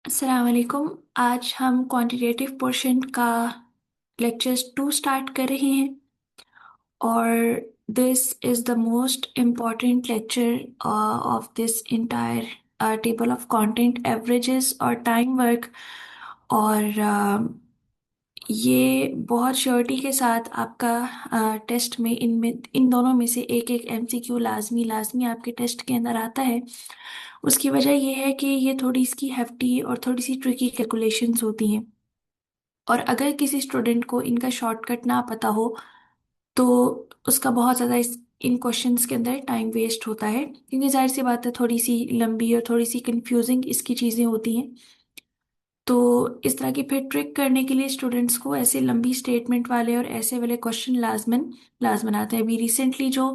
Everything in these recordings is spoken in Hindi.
अस्सलाम वालेकुम। आज हम क्वांटिटेटिव पोर्शन का लेक्चर्स 2 स्टार्ट कर रहे हैं और this is the most important lecture of this entire table of content averages और टाइम वर्क। और ये बहुत श्योरिटी के साथ आपका टेस्ट में इन दोनों में से एक एक एमसीक्यू लाजमी लाजमी आपके टेस्ट के अंदर आता है। उसकी वजह ये है कि ये थोड़ी इसकी हेफ्टी और थोड़ी सी ट्रिकी कैलकुलेशंस होती हैं। और अगर किसी स्टूडेंट को इनका शॉर्टकट ना पता हो तो उसका बहुत ज़्यादा इन क्वेश्चंस के अंदर टाइम वेस्ट होता है, क्योंकि जाहिर सी बात है थोड़ी सी लंबी और थोड़ी सी कंफ्यूजिंग इसकी चीज़ें होती हैं। तो इस तरह की फिर ट्रिक करने के लिए स्टूडेंट्स को ऐसे लंबी स्टेटमेंट वाले और ऐसे वाले क्वेश्चन लाजमन लाजमन आते हैं। अभी रिसेंटली जो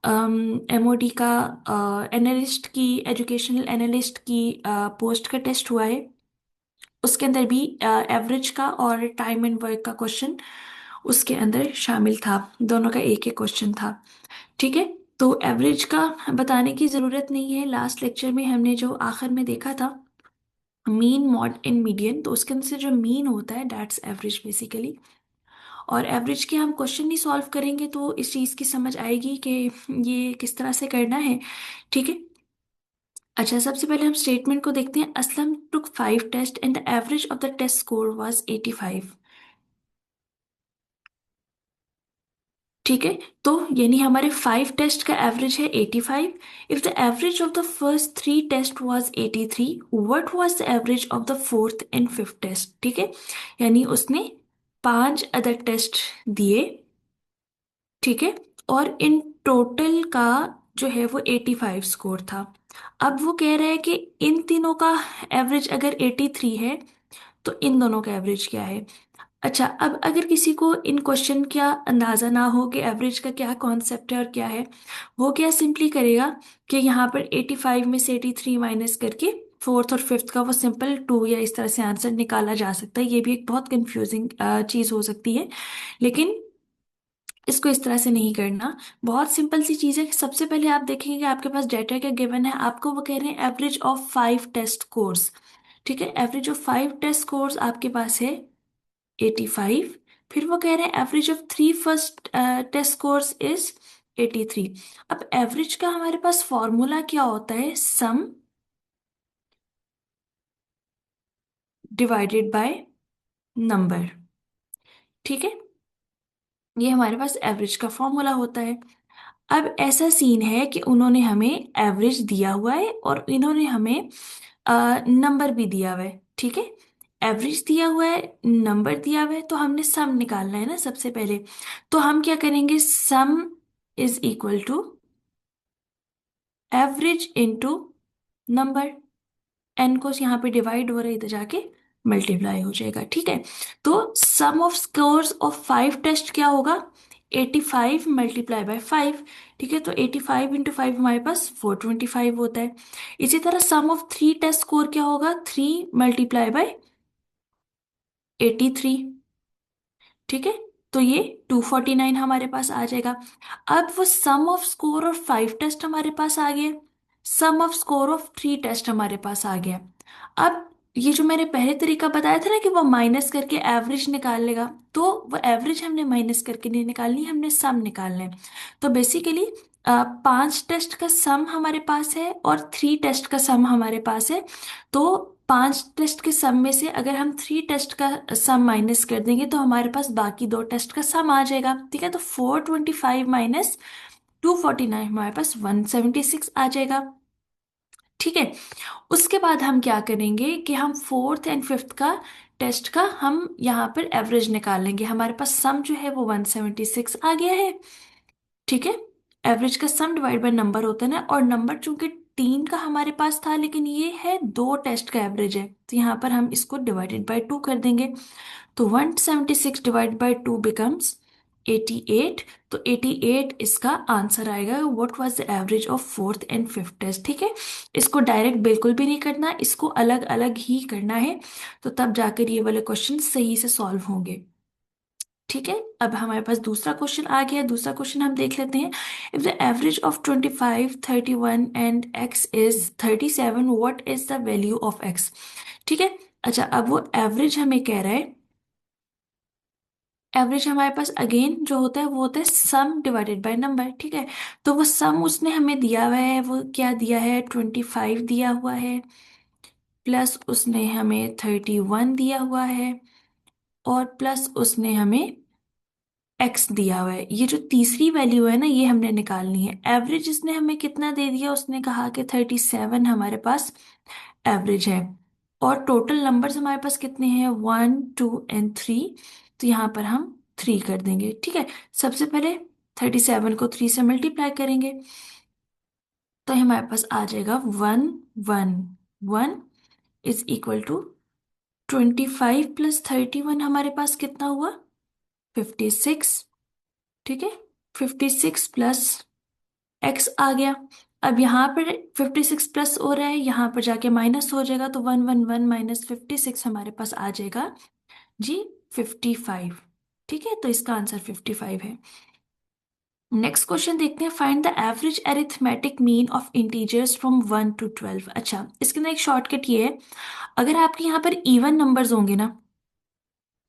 एमओडी का एनालिस्ट की एजुकेशनल एनालिस्ट की पोस्ट का टेस्ट हुआ है, उसके अंदर भी एवरेज का और टाइम एंड वर्क का क्वेश्चन उसके अंदर शामिल था। दोनों का एक एक क्वेश्चन था। ठीक है। तो एवरेज का बताने की ज़रूरत नहीं है। लास्ट लेक्चर में हमने जो आखिर में देखा था मीन मॉड एंड मीडियन, तो उसके अंदर से जो मीन होता है दैट्स एवरेज बेसिकली। और एवरेज के हम क्वेश्चन ही सॉल्व करेंगे तो इस चीज़ की समझ आएगी कि ये किस तरह से करना है। ठीक है। अच्छा, सबसे पहले हम स्टेटमेंट को देखते हैं। Aslam took 5 test and the average of the test score was 85। ठीक है। तो यानी हमारे 5 टेस्ट का एवरेज है 85। If the average of the first 3 test was 83, what was the average of the fourth and fifth test. ठीक है। यानी उसने 5 अदर टेस्ट दिए। ठीक है। और इन टोटल का जो है वो 85 स्कोर था। अब वो कह रहा है कि इन तीनों का एवरेज अगर 83 है तो इन दोनों का एवरेज क्या है। अच्छा, अब अगर किसी को इन क्वेश्चन का अंदाज़ा ना हो कि एवरेज का क्या कॉन्सेप्ट है और क्या है, वो क्या सिंपली करेगा कि यहाँ पर 85 में से 83 माइनस करके फोर्थ और फिफ्थ का वो सिंपल 2 या इस तरह से आंसर निकाला जा सकता है। ये भी एक बहुत कंफ्यूजिंग चीज़ हो सकती है, लेकिन इसको इस तरह से नहीं करना। बहुत सिंपल सी चीज़ है कि सबसे पहले आप देखेंगे कि आपके पास डाटा क्या गिवन है। आपको वो कह रहे हैं एवरेज ऑफ 5 टेस्ट कोर्स। ठीक है। एवरेज ऑफ 5 टेस्ट कोर्स आपके पास है 85। फिर वो कह रहे हैं average of 3 first test scores is 83। अब एवरेज का हमारे पास फॉर्मूला क्या होता है, सम डिवाइडेड बाय नंबर। ठीक है। ये हमारे पास एवरेज का फॉर्मूला होता है। अब ऐसा सीन है कि उन्होंने हमें एवरेज दिया हुआ है और इन्होंने हमें नंबर भी दिया हुआ है। ठीक है। एवरेज दिया हुआ है, नंबर दिया हुआ है, तो हमने सम निकालना है ना सबसे पहले। तो हम क्या करेंगे, sum is equal to average into number. N को यहाँ पे डिवाइड हो रहा है, इधर जाके मल्टीप्लाई हो जाएगा। ठीक है। तो सम ऑफ स्कोर्स ऑफ 5 टेस्ट क्या होगा, 85 मल्टीप्लाई बाय 5। ठीक है। तो 85 इंटू 5 हमारे पास 425 होता है। इसी तरह सम ऑफ 3 टेस्ट स्कोर क्या होगा, 3 मल्टीप्लाई बाय 83। ठीक है। तो ये 249 हमारे पास आ जाएगा। अब वो सम ऑफ स्कोर ऑफ 5 टेस्ट हमारे पास आ गया, सम ऑफ स्कोर ऑफ 3 टेस्ट हमारे पास आ गया। अब ये जो मैंने पहले तरीका बताया था ना कि वो माइनस करके एवरेज निकाल लेगा, तो वो एवरेज हमने माइनस करके नहीं निकालनी, हमने सम निकालना है। तो बेसिकली 5 टेस्ट का सम हमारे पास है और 3 टेस्ट का सम हमारे पास है। तो 5 टेस्ट के सम में से अगर हम 3 टेस्ट का सम माइनस कर देंगे तो हमारे पास बाकी 2 टेस्ट का सम आ जाएगा। ठीक है। तो 425 माइनस 249 हमारे पास 176 आ जाएगा। ठीक है। उसके बाद हम क्या करेंगे कि हम फोर्थ एंड फिफ्थ का टेस्ट का हम यहाँ पर एवरेज निकाल लेंगे। हमारे पास सम जो है वो 176 आ गया है। ठीक है। एवरेज का सम डिवाइड बाय नंबर होता है ना, और नंबर चूंकि 3 का हमारे पास था लेकिन ये है 2 टेस्ट का एवरेज है, तो यहाँ पर हम इसको डिवाइडेड बाय 2 कर देंगे। तो 176 डिवाइड बाय 2 बिकम्स 88। तो 88 इसका आंसर आएगा। What was the average of fourth and fifth test. ठीक है। इसको डायरेक्ट बिल्कुल भी नहीं करना, इसको अलग अलग ही करना है, तो तब जाकर ये वाले क्वेश्चन सही से सॉल्व होंगे। ठीक है, अब हमारे पास दूसरा क्वेश्चन आ गया। दूसरा क्वेश्चन हम देख लेते हैं। If the average of 25, 31 and x is 37, what is the value of x? ठीक है। अच्छा, अब वो एवरेज हमें कह रहा है, एवरेज हमारे पास अगेन जो होता है वो होता है सम डिवाइडेड बाय नंबर। ठीक है, तो वो सम उसने हमें दिया हुआ है, वो क्या दिया है, 25 दिया हुआ है, प्लस उसने हमें 31 दिया हुआ है, और प्लस उसने हमें एक्स दिया हुआ है। ये जो तीसरी वैल्यू है ना, ये हमने निकालनी है। एवरेज इसने हमें कितना दे दिया, उसने कहा कि 37 हमारे पास एवरेज है। और टोटल नंबर्स हमारे पास कितने हैं, 1, 2 एंड 3। तो यहाँ पर हम 3 कर देंगे। ठीक है, सबसे पहले 37 को 3 से मल्टीप्लाई करेंगे, तो हमारे पास आ जाएगा 1, 1, 1 इज इक्वल टू 25 प्लस 31 हमारे पास कितना हुआ, 56। ठीक है, 56 प्लस एक्स आ गया। अब यहाँ पर 56 प्लस हो रहा है, यहाँ पर जाके माइनस हो जाएगा, तो 111 माइनस 56 हमारे पास आ जाएगा जी 55। ठीक है, तो इसका आंसर 55 है। नेक्स्ट क्वेश्चन देखते हैं। Find the average arithmetic mean of integers from 1 to 12। अच्छा, इसके अंदर एक शॉर्टकट ये है, अगर आपके यहाँ पर इवन नंबर्स होंगे ना,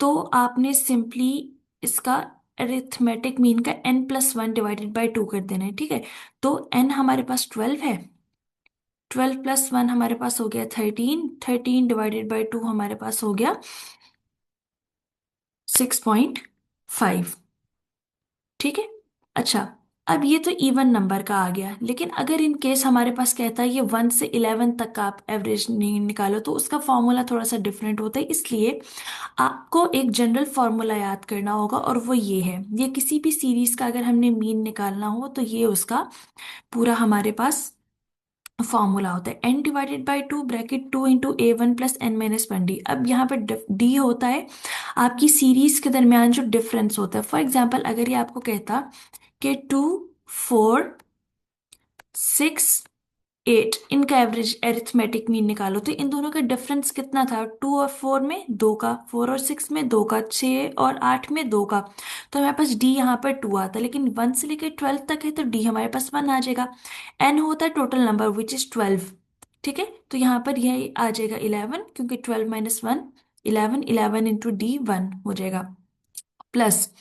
तो आपने सिंपली इसका अरिथमेटिक मीन का n+1 डिवाइडेड बाई 2 कर देना है। ठीक है, तो n हमारे पास 12 है, 12+1 हमारे पास हो गया 13, 13 डिवाइडेड बाई 2 हमारे पास हो गया 6.5। ठीक है। अच्छा, अब ये तो इवन नंबर का आ गया, लेकिन अगर इन केस हमारे पास कहता है ये 1 से 11 तक का आप एवरेज नहीं निकालो, तो उसका फॉर्मूला थोड़ा सा डिफरेंट होता है। इसलिए आपको एक जनरल फॉर्मूला याद करना होगा, और वो ये है, ये किसी भी सीरीज का अगर हमने मीन निकालना हो तो ये उसका पूरा हमारे पास फॉर्मूला होता है। n divided by 2 bracket 2 × a1 + n - 1d। अब यहाँ पर d होता है आपकी सीरीज के दरमियान जो डिफरेंस होता है। फॉर एग्जाम्पल, अगर ये आपको कहता कि 2, 4, 6, 8 इनका एवरेज एरिथमेटिक मीन निकालो, तो इन दोनों का डिफरेंस कितना था, 2 और 4 में 2 का, 4 और 6 में 2 का, 6 और 8 में 2 का। तो हमारे पास डी यहाँ पर 2 आता है, लेकिन 1 से लेकर 12 तक है तो डी हमारे पास 1 आ जाएगा। एन होता है टोटल नंबर विच इज 12। ठीक है, तो यहाँ पर यह आ जाएगा 11, क्योंकि 12 - 1 11, 11 इंटू डी 1 हो जाएगा, प्लस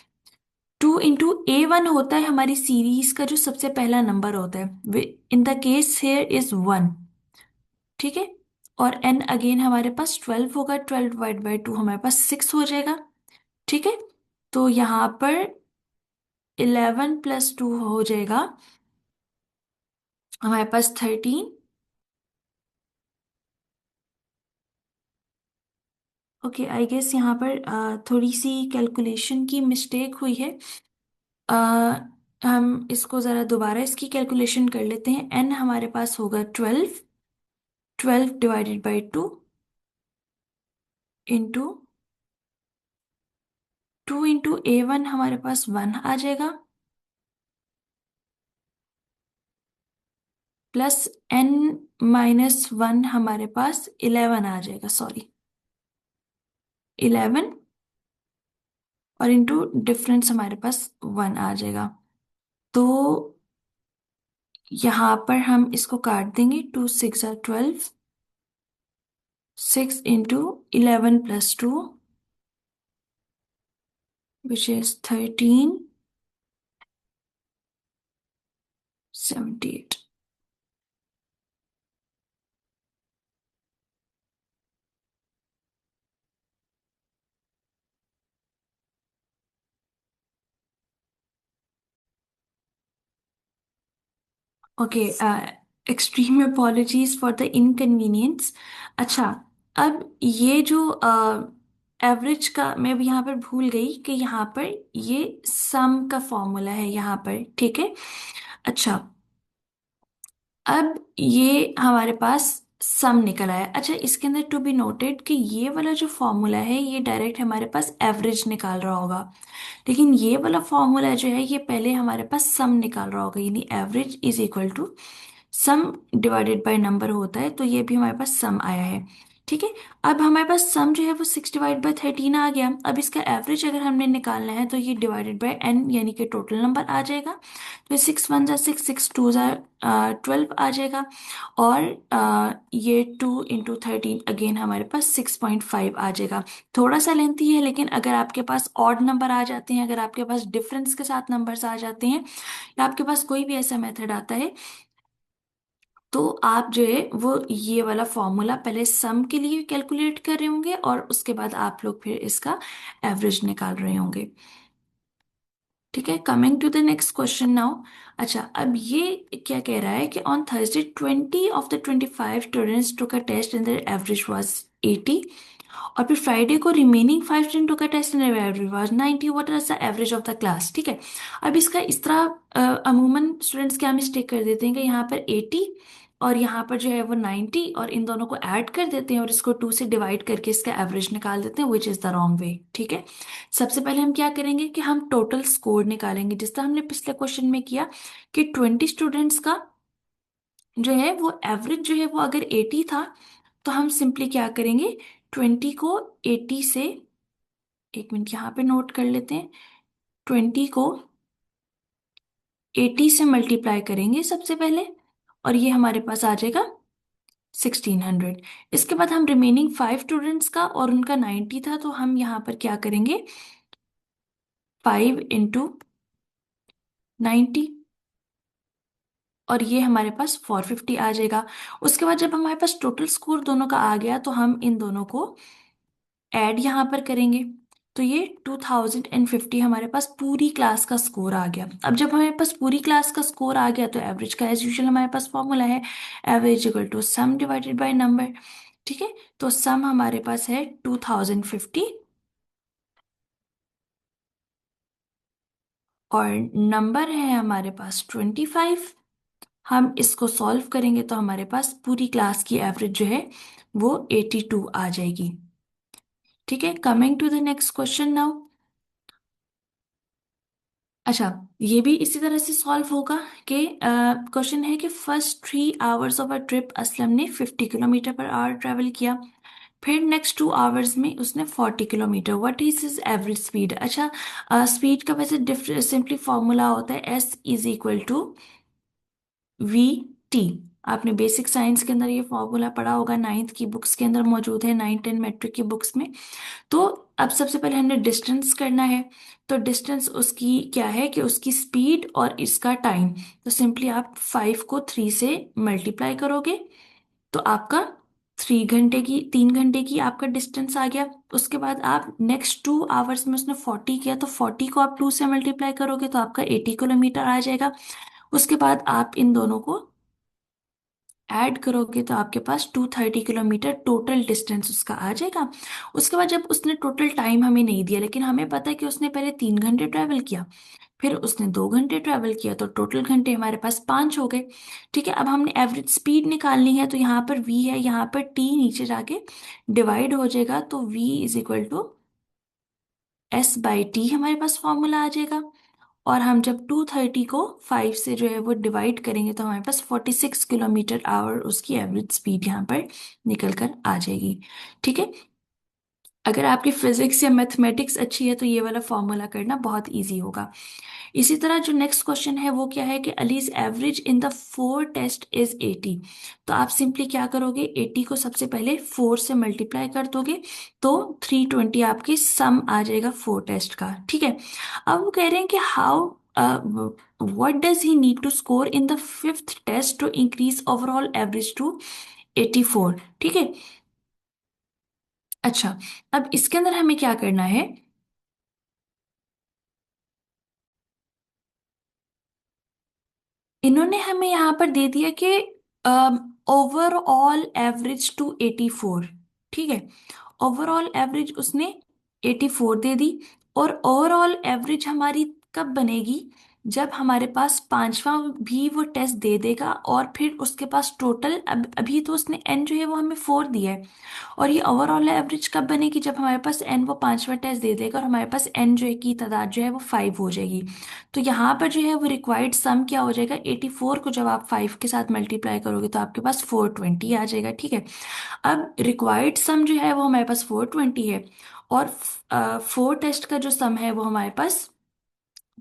2 × a1 होता है हमारी सीरीज का जो सबसे पहला नंबर होता है, in the case here is 1। ठीक है, और n अगेन हमारे पास 12 होगा, 12 डिवाइड बाई 2 हमारे पास 6 हो जाएगा। ठीक है, तो यहाँ पर 11 + 2 हो जाएगा हमारे पास 13। ओके, आई गेस यहाँ पर थोड़ी सी कैलकुलेशन की मिस्टेक हुई है। अ, हम इसको ज़रा दोबारा इसकी कैलकुलेशन कर लेते हैं। n हमारे पास होगा 12, 12 डिवाइडेड बाई 2 इंटू 2 × a1 हमारे पास 1 आ जाएगा, प्लस n - 1 हमारे पास 11 आ जाएगा, सॉरी 11, और इंटू डिफरेंस हमारे पास 1 आ जाएगा। तो यहाँ पर हम इसको काट देंगे, 2 × 6 = 12, 6 × 11 + 2 which is 1378। Okay, extreme apologies for the inconvenience. अच्छा, अब ये जो एवरेज का मैं भी यहाँ पर भूल गई कि यहाँ पर ये सम का फॉर्मूला है यहाँ पर। ठीक है, अच्छा, अब ये हमारे पास सम निकल आया। अच्छा, इसके अंदर टू बी नोटेड कि ये वाला जो फॉर्मूला है ये डायरेक्ट हमारे पास एवरेज निकाल रहा होगा, लेकिन ये वाला फॉर्मूला जो है ये पहले हमारे पास सम निकाल रहा होगा, यानी average is equal to sum divided by number होता है, तो ये भी हमारे पास सम आया है। ठीक है। अब हमारे पास सम जो है वो 6/13 आ गया। अब इसका एवरेज अगर हमने निकालना है तो ये डिवाइडेड बाय n यानी कि टोटल नंबर आ जाएगा। तो 6 1 जा 6, 6 2 जा 12 आ जाएगा। और ये 2 × 13 अगेन हमारे पास 6.5 आ जाएगा। थोड़ा सा लेंथी है, लेकिन अगर आपके पास ऑड नंबर आ जाते हैं, अगर आपके पास डिफरेंस के साथ नंबर्स आ जाते हैं, या आपके पास कोई भी ऐसा मेथड आता है, तो आप जो है वो ये वाला फॉर्मूला पहले सम के लिए कैलकुलेट कर रहे होंगे और उसके बाद आप लोग फिर इसका एवरेज निकाल रहे होंगे। ठीक है, coming to the next question now. अच्छा, अब ये क्या कह रहा है कि on Thursday 20 of the 25 students took a test and their average was 80। और फिर फ्राइडे को remaining 5 student took a test and their average was 90। What is the average of the class? ठीक है। अब इसका इस तरह अमूमन स्टूडेंट्स क्या मिस्टेक कर देते हैं कि यहाँ पर 80 और यहाँ पर जो है वो 90, और इन दोनों को ऐड कर देते हैं और इसको 2 से डिवाइड करके इसका एवरेज निकाल देते हैं, which is the wrong way. ठीक है। सबसे पहले हम क्या करेंगे कि हम टोटल स्कोर निकालेंगे, जिस तरह हमने पिछले क्वेश्चन में किया कि 20 स्टूडेंट्स का जो है वो एवरेज जो है वो अगर 80 था, तो हम सिंपली क्या करेंगे, 20 को 80 से, एक मिनट यहाँ पे नोट कर लेते हैं, 20 को 80 से मल्टीप्लाई करेंगे सबसे पहले, और ये हमारे पास आ जाएगा 1600। इसके बाद हम रिमेनिंग 5 स्टूडेंट्स का, और उनका 90 था, तो हम यहाँ पर क्या करेंगे, 5 × 90, और ये हमारे पास 450 आ जाएगा। उसके बाद जब हमारे पास टोटल स्कोर दोनों का आ गया, तो हम इन दोनों को ऐड यहाँ पर करेंगे। तो ये 2050 हमारे पास पूरी क्लास का स्कोर आ गया। अब जब हमारे पास पूरी क्लास का स्कोर आ गया, तो एवरेज का एज यूजुअल हमारे पास फॉर्मूला है average equal to sum divided by number. ठीक है, तो सम हमारे पास है 2050 और नंबर है हमारे पास 25। हम इसको सॉल्व करेंगे तो हमारे पास पूरी क्लास की एवरेज जो है वो 82 आ जाएगी। ठीक है, coming to the next question now. अच्छा, ये भी इसी तरह से सॉल्व होगा कि क्वेश्चन है कि first 3 hours of a trip Aslam ने 50 किलोमीटर पर आवर ट्रेवल किया। फिर नेक्स्ट 2 आवर्स में उसने 40 kilometre. What is his average speed? अच्छा, स्पीड का वैसे सिंपली फॉर्मूला होता है S = V T। आपने बेसिक साइंस के अंदर ये फॉर्मूला पढ़ा होगा, नाइन्थ की बुक्स के अंदर मौजूद है, 9 10 मैट्रिक की बुक्स में। तो अब सबसे पहले हमने डिस्टेंस करना है। तो डिस्टेंस उसकी क्या है कि उसकी स्पीड और इसका टाइम। तो सिंपली आप 5 को 3 से मल्टीप्लाई करोगे, तो आपका 3 घंटे की आपका डिस्टेंस आ गया। उसके बाद आप नेक्स्ट 2 आवर्स में उसने 40 किया, तो 40 को आप 2 से मल्टीप्लाई करोगे तो आपका 80 किलोमीटर आ जाएगा। उसके बाद आप इन दोनों को ऐड करोगे तो आपके पास 230 किलोमीटर टोटल डिस्टेंस उसका आ जाएगा। उसके बाद जब उसने टोटल टाइम हमें नहीं दिया, लेकिन हमें पता है कि उसने पहले 3 घंटे ट्रैवल किया, फिर उसने 2 घंटे ट्रैवल किया, तो टोटल घंटे हमारे पास 5 हो गए। ठीक है, अब हमने एवरेज स्पीड निकालनी है, तो यहाँ पर v है, यहाँ पर t नीचे जाके डिवाइड हो जाएगा, तो v = S/T हमारे पास फॉर्मूला आ जाएगा। और हम जब 230 को 5 से जो है वो डिवाइड करेंगे, तो हमारे पास 46 किलोमीटर आवर उसकी एवरेज स्पीड यहाँ पर निकल कर आ जाएगी। ठीक है, अगर आपकी फिजिक्स या मैथमेटिक्स अच्छी है तो ये वाला फॉर्मूला करना बहुत इजी होगा। इसी तरह जो नेक्स्ट क्वेश्चन है वो क्या है कि Ali's average in the 4 test is 80। तो आप सिंपली क्या करोगे, 80 को सबसे पहले 4 से मल्टीप्लाई कर दोगे, तो 320 आपकी सम आ जाएगा 4 टेस्ट का। ठीक है, अब वो कह रहे हैं कि how what does he need to score in the 5th test to increase overall average to 84? ठीक है। अच्छा, अब इसके अंदर हमें क्या करना है, इन्होंने हमें यहाँ पर दे दिया कि ओवरऑल एवरेज टू 84। ठीक है, ओवरऑल एवरेज उसने 84 दे दी। और ओवरऑल एवरेज हमारी कब बनेगी, जब हमारे पास पांचवा भी वो टेस्ट दे देगा और फिर उसके पास टोटल, अभी तो उसने एन जो है वो हमें 4 दिया है, और ये ओवरऑल एवरेज कब बनेगी, जब हमारे पास एन वो पांचवा टेस्ट दे देगा और हमारे पास एन जो है की तादाद जो है वो 5 हो जाएगी। तो यहाँ पर जो है वो रिक्वायर्ड सम क्या हो जाएगा, 84 को जब आप 5 के साथ मल्टीप्लाई करोगे तो आपके पास 420 आ जाएगा। ठीक है, अब रिक्वायर्ड सम जो है वो हमारे पास 420 है, और 4 टेस्ट का जो सम है वो हमारे पास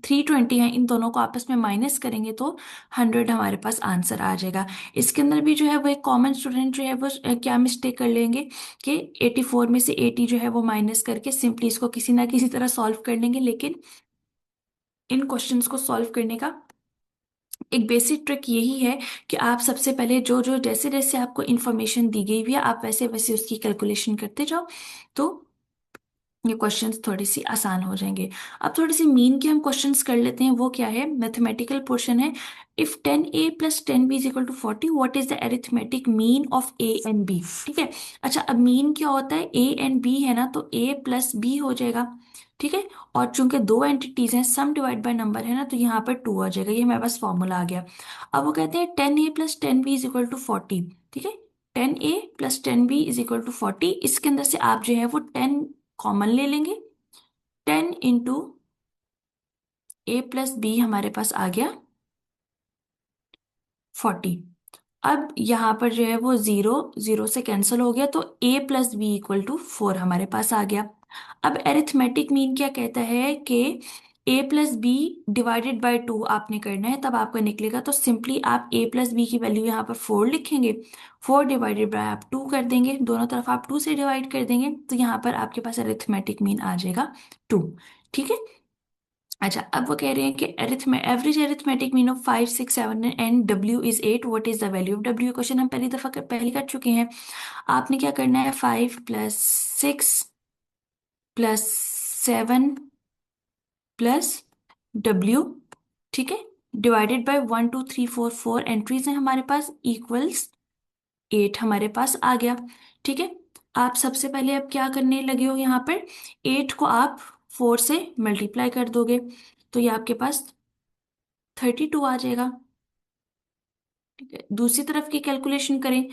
320 है। इन दोनों को आपस में माइनस करेंगे तो 100 हमारे पास आंसर आ जाएगा। इसके अंदर भी जो है वो एक कॉमन स्टूडेंट जो है वो क्या मिस्टेक कर लेंगे कि 84 में से 80 जो है वो माइनस करके सिंपली इसको किसी ना किसी तरह सॉल्व कर लेंगे, लेकिन इन क्वेश्चंस को सॉल्व करने का एक बेसिक ट्रिक यही है कि आप सबसे पहले जो जो जैसे जैसे आपको इन्फॉर्मेशन दी गई हुई है आप वैसे वैसे उसकी कैलकुलेशन करते जाओ, तो ये क्वेश्चंस थोड़ी सी आसान हो जाएंगे। अब थोड़ी सी मीन के हम क्वेश्चंस कर लेते हैं। वो क्या है, मैथमेटिकल पोर्शन है। If 10a plus 10b is equal to 40, what is the arithmetic mean of a and b। ठीक है, अच्छा अब मीन क्या होता है, a एंड b है ना, तो a प्लस b हो जाएगा। ठीक है, और चूंकि दो एंटिटीज हैं, सम डिवाइड बाय नंबर है ना, तो यहाँ पर 2 आ जाएगा। ये हमारे पास फॉर्मूला आ गया। अब वो कहते हैं 10a plus 10b is equal to 40। ठीक है, 10a plus 10b is equal to 40। इसके अंदर से आप जो है वो 10 कॉमन ले लेंगे। 10 इंटू a प्लस b हमारे पास आ गया 40। अब यहाँ पर जो है वो जीरो जीरो से कैंसिल हो गया, तो a plus B equal to 4 हमारे पास आ गया। अब एरिथमेटिक मीन क्या कहता है कि a plus B divided by 2 आपने करना है, तब आपका निकलेगा। तो सिंपली आप a प्लस बी की वैल्यू यहाँ पर 4 लिखेंगे, 4 डिवाइडेड बाय आप 2 कर देंगे, दोनों तरफ आप 2 से डिवाइड कर देंगे, तो यहाँ पर आपके पास एरिथमेटिक मीन आ जाएगा 2। ठीक है, अच्छा अब वो कह रहे हैं कि average arithmetic mean of 5 6 7 and W is 8, what is the value of W. Question हम पहली दफा पहले कर चुके हैं। आपने क्या करना है, 5 प्लस 6 प्लस 7 प्लस डब्ल्यू, ठीक है, डिवाइडेड बाय 1 2 3 4, 4 एंट्रीज हैं हमारे पास, इक्वल्स 8 हमारे पास आ गया। ठीक है, आप सबसे पहले अब क्या करने लगे हो, यहाँ पर 8 को आप 4 से मल्टीप्लाई कर दोगे, तो ये आपके पास 32 आ जाएगा। ठीक है, दूसरी तरफ की कैलकुलेशन करें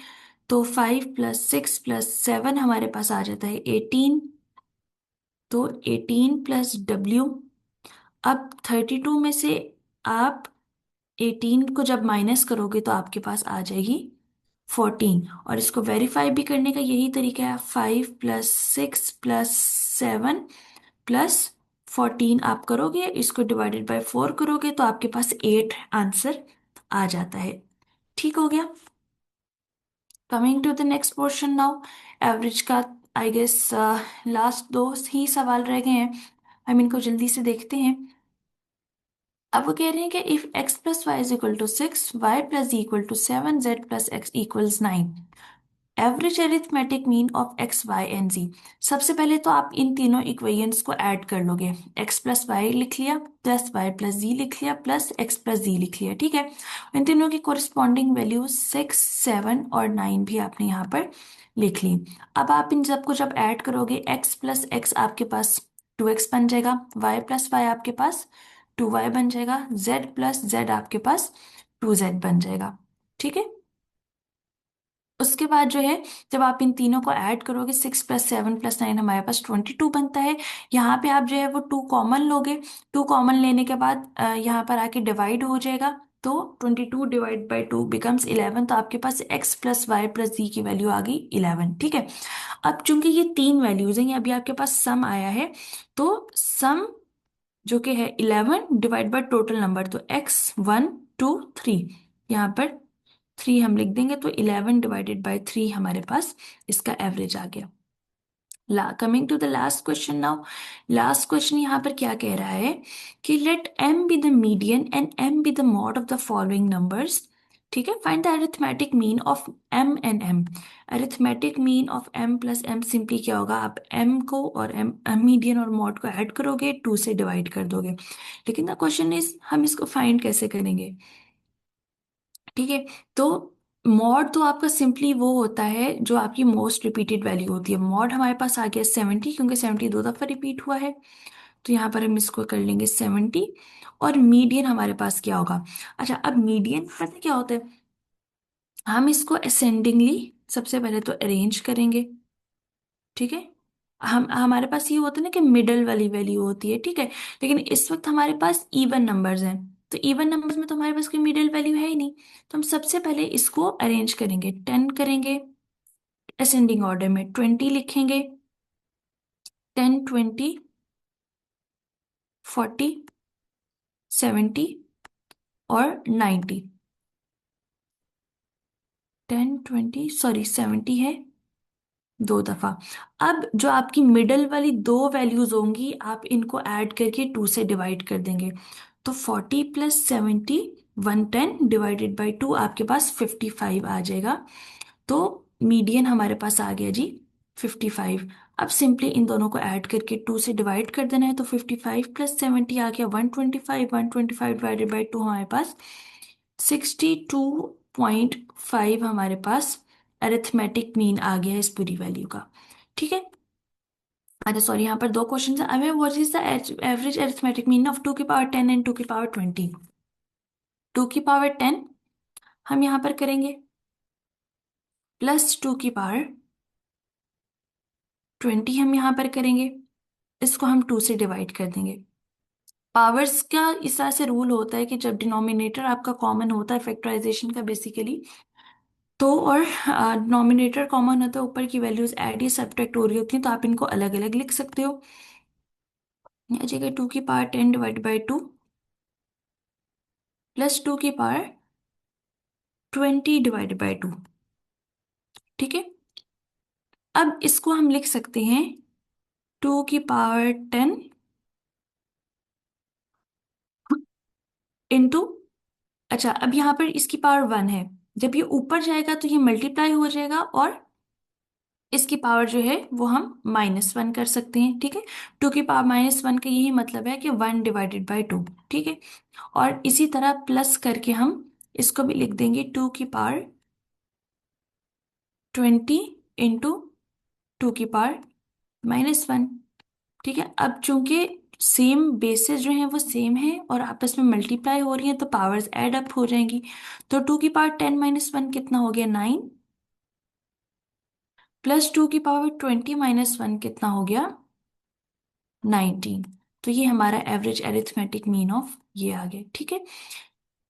तो 5 प्लस 6 प्लस 7 हमारे पास आ जाता है 18, तो 18 प्लस डब्ल्यू। अब 32 में से आप 18 को जब माइनस करोगे तो आपके पास आ जाएगी 14, और इसको वेरीफाई भी करने का यही तरीका है, 5 प्लस 6 प्लस 7 प्लस 14 आप करोगे, इसको डिवाइडेड बाय 4 करोगे तो आपके पास 8 आंसर आ जाता है। ठीक हो गया। Coming to the next portion now, average का आई गेस लास्ट दो ही सवाल रह गए हैं, हम इनको जल्दी से देखते हैं। अब वो कह रहे हैं कि if x plus Y is equal to 6, Y plus equal to 7, Z plus X equals 9, average arithmetic mean of X Y and Z. सबसे पहले तो आप इन तीनों इक्वेशंस को ऐड कर लोगे, x प्लस वाई लिख लिया, प्लस वाई प्लस जी लिख लिया, प्लस एक्स प्लस जी लिख लिया। ठीक है, इन तीनों की कोरिस्पॉन्डिंग वैल्यू 6 7 और 9 भी आपने यहाँ पर लिख ली। अब आप इन सबको जब ऐड करोगे, x प्लस एक्स आपके पास 2x बन जाएगा, y प्लस वाई आपके पास 2y बन जाएगा, z प्लस z आपके पास 2z बन जाएगा। ठीक है, उसके बाद जो है, जब आप इन तीनों को ऐड करोगे, 6 प्लस 7 प्लस 9 हमारे पास 22 बनता है। यहाँ पे आप जो है वो 2 कॉमन लोगे, 2 कॉमन लेने के बाद यहाँ पर आके डिवाइड हो जाएगा, तो 22 डिवाइड बाई 2 बिकम्स 11, तो आपके पास x प्लस वाई प्लस जी की वैल्यू आ गई 11। ठीक है, अब चूंकि ये तीन वैल्यूज हैं, ये अभी आपके पास सम आया है, तो सम जो कि है 11 डिवाइड बाय टोटल नंबर, तो x 1 2 3, यहाँ पर 3 हम लिख देंगे, तो 11 डिवाइडेड बाय 3 हमारे पास इसका एवरेज आ गया। Coming to the last question now, last question यहाँ पर क्या कह रहा है कि let m be the median and m be the mode of the following numbers. ठीक है, find the arithmetic mean of m and m। Arithmetic mean of m plus m simply क्या होगा, आप m को और m मीडियन और मॉड को ऐड करोगे, 2 से डिवाइड कर दोगे। लेकिन द क्वेश्चन इज हम इसको फाइंड कैसे करेंगे। ठीक है, तो मॉड तो आपका सिंपली वो होता है जो आपकी मोस्ट रिपीटेड वैल्यू होती है। मॉड हमारे पास आ गया 70, क्योंकि 70 2 दफा रिपीट हुआ है, तो यहाँ पर हम इसको कर लेंगे 70। और मीडियन हमारे पास क्या होगा? अच्छा, अब मीडियन पता है क्या होता है? हम इसको असेंडिंगली सबसे पहले तो अरेंज करेंगे, ठीक है। हम हमारे पास ये होता है ना कि मिडल वाली वैल्यू होती है, ठीक है। लेकिन इस वक्त हमारे पास इवन नंबर्स हैं, तो इवन नंबर्स में तो हमारे पास कोई मिडल वैल्यू है ही नहीं। तो हम सबसे पहले इसको अरेंज करेंगे, 10 करेंगे असेंडिंग ऑर्डर में, 20 लिखेंगे, 10, 20, 40, 70 और 90। 10, 20, सॉरी 70 है दो दफा। अब जो आपकी मिडल वाली दो वैल्यूज होंगी, आप इनको ऐड करके 2 से डिवाइड कर देंगे। तो 40 प्लस 70, 110 डिवाइडेड बाई 2, आपके पास 55 आ जाएगा। तो मीडियन हमारे पास आ गया जी 55। अब सिंपली इन दोनों को ऐड करके 2 से डिवाइड कर देना है, तो 55 प्लस 70 आ गया 125। 125 डिवाइडेड बाई 2 हमारे पास 62.5 हमारे पास अरिथमेटिक मीन आ गया इस पूरी वैल्यू का, ठीक है। अच्छा सॉरी, यहाँ पर दो क्वेश्चन है। हमें what is the average arithmetic mean of 2 की पावर 10 एंड 2 की पावर 20? 2 की पावर 10 हम यहाँ पर करेंगे, प्लस 2 की पावर 20 हम यहाँ पर करेंगे। इसको हम 2 से डिवाइड कर देंगे। पावर्स का इस तरह से रूल होता है कि जब डिनोमिनेटर आपका कॉमन होता है फैक्टराइजेशन का बेसिकली, तो और डिनोमिनेटर कॉमन होता है, ऊपर की वैल्यूज ऐड या सब्ट्रैक्ट हो रही होती हैं, तो आप इनको अलग अलग लिख सकते हो। आ जाएगा 2 की पावर 10 डिवाइड बाई 2 प्लस 2 की पावर 20 डिवाइड बाई 2, ठीक है। अब इसको हम लिख सकते हैं 2 की पावर 10 इंटू, अच्छा अब यहाँ पर इसकी पावर 1 है, जब ये ऊपर जाएगा तो ये मल्टीप्लाई हो जाएगा, और इसकी पावर जो है वो हम -1 कर सकते हैं, ठीक है। 2 की पावर -1 का यही मतलब है कि 1/2, ठीक है। और इसी तरह प्लस करके हम इसको भी लिख देंगे 2 की पावर 20 इंटू 2 की पावर -1, ठीक है। अब चूंकि सेम बेसिस जो है वो सेम है और आपस में मल्टीप्लाई हो रही है, तो पावर्स ऐड अप हो जाएंगी। तो 2 की पावर 10 - 1 कितना हो गया? 9, प्लस 2 की पावर 20 - 1 कितना हो गया? 19। तो ये हमारा एवरेज अरिथमेटिक मीन ऑफ ये आ गया, ठीक है।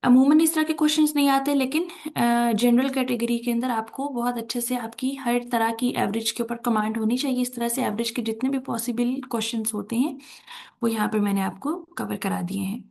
अमूमन इस तरह के क्वेश्चंस नहीं आते, लेकिन जनरल कैटेगरी के अंदर आपको बहुत अच्छे से आपकी हर तरह की एवरेज के ऊपर कमांड होनी चाहिए। इस तरह से एवरेज के जितने भी पॉसिबल क्वेश्चंस होते हैं वो यहाँ पर मैंने आपको कवर करा दिए हैं।